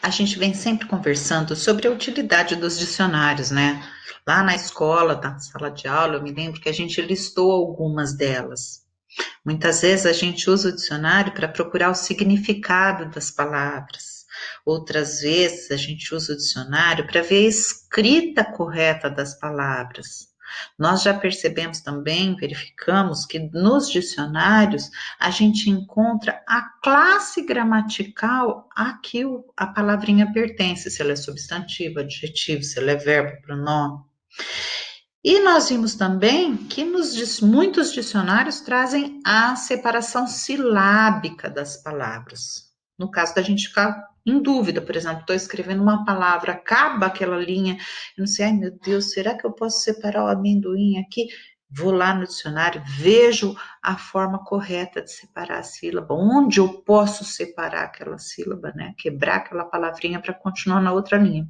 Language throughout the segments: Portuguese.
A gente vem sempre conversando sobre a utilidade dos dicionários, né? Lá na escola, na sala de aula, eu me lembro que a gente listou algumas delas. Muitas vezes a gente usa o dicionário para procurar o significado das palavras. Outras vezes a gente usa o dicionário para ver a escrita correta das palavras. Nós já percebemos também, verificamos que nos dicionários a gente encontra a classe gramatical a que a palavrinha pertence, se ela é substantivo, adjetivo, se ela é verbo, pronome. E nós vimos também que muitos dicionários trazem a separação silábica das palavras. No caso da gente ficar em dúvida, por exemplo, estou escrevendo uma palavra, acaba aquela linha, eu não sei, ai meu Deus, será que eu posso separar o amendoim aqui? Vou lá no dicionário, vejo a forma correta de separar a sílaba, onde eu posso separar aquela sílaba, né? Quebrar aquela palavrinha para continuar na outra linha.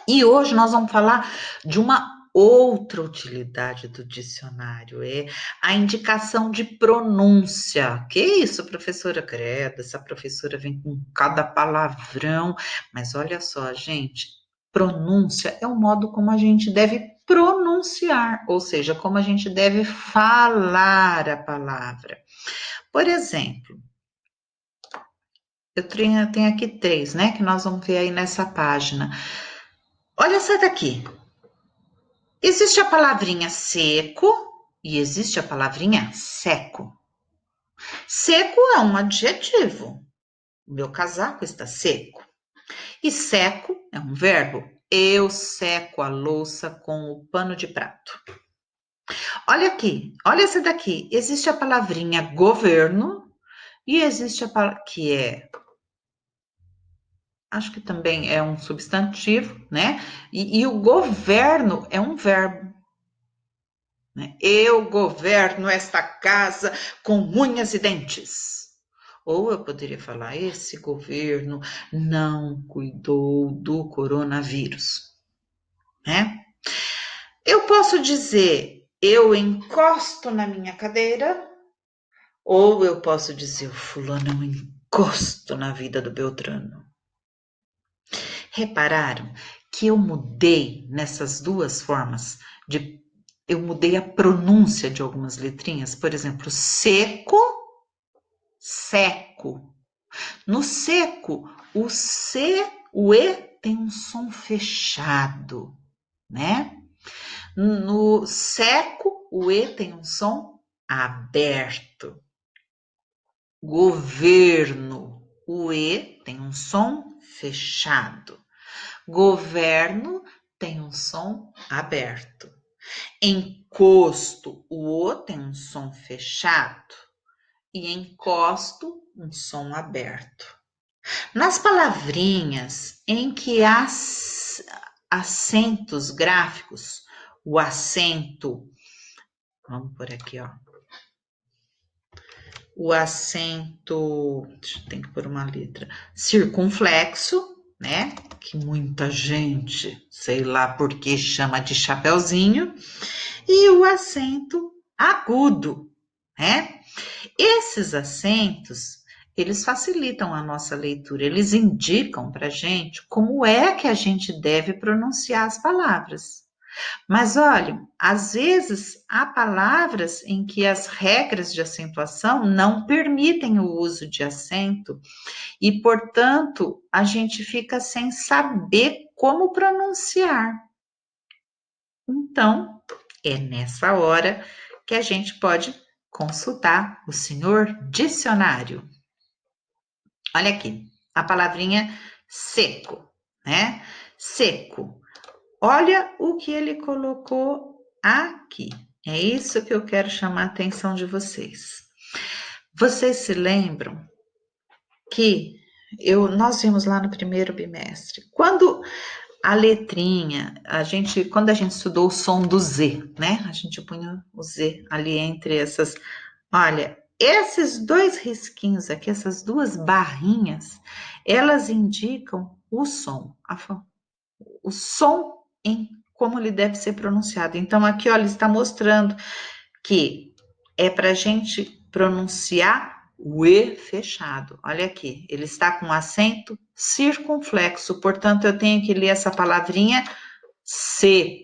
E hoje nós vamos falar de uma outra utilidade do dicionário, é a indicação de pronúncia. Que isso, professora Credo, essa professora vem com cada palavrão, mas olha só, gente, pronúncia é o modo como a gente deve pronunciar, ou seja, como a gente deve falar a palavra. Por exemplo, eu tenho aqui três, né, que nós vamos ver aí nessa página. Olha essa daqui. Existe a palavrinha seco e existe a palavrinha seco. Seco é um adjetivo. O meu casaco está seco. E seco é um verbo. Eu seco a louça com o pano de prato. Olha aqui, olha essa daqui. Existe a palavrinha governo e existe a palavra que é, acho que também é um substantivo, né? E o governo é um verbo. Né? Eu governo esta casa com unhas e dentes. Ou eu poderia falar: esse governo não cuidou do coronavírus. Né? Eu posso dizer: eu encosto na minha cadeira. Ou eu posso dizer: o fulano é um encosto na vida do Beltrano. Repararam que eu mudei nessas duas formas de eu mudei a pronúncia de algumas letrinhas, por exemplo, seco, seco. No seco, o C, o E tem um som fechado, né? No seco, o E tem um som aberto. Governo, o E tem um som fechado. Governo tem um som aberto. Encosto, o O tem um som fechado e encosto, um som aberto. Nas palavrinhas em que há acentos gráficos, o acento, vamos por aqui, ó. O acento, tem que pôr uma letra, circunflexo, né? Que muita gente, sei lá por que chama de chapeuzinho, e o acento agudo, né? Esses acentos, eles facilitam a nossa leitura, eles indicam para a gente como é que a gente deve pronunciar as palavras. Mas olha, às vezes há palavras em que as regras de acentuação não permitem o uso de acento e, portanto, a gente fica sem saber como pronunciar. Então, é nessa hora que a gente pode consultar o senhor dicionário. Olha aqui, a palavrinha seco, né? Seco. Olha o que ele colocou aqui. É isso que eu quero chamar a atenção de vocês. Vocês se lembram que nós vimos lá no primeiro bimestre, quando a letrinha, quando a gente estudou o som do Z, né? A gente punha o Z ali entre essas. Olha, esses dois risquinhos aqui, essas duas barrinhas, elas indicam o som, o som em como ele deve ser pronunciado. Então, aqui, olha, está mostrando que é para a gente pronunciar O E fechado. Olha aqui, ele está com acento circunflexo, portanto, eu tenho que ler essa palavrinha C.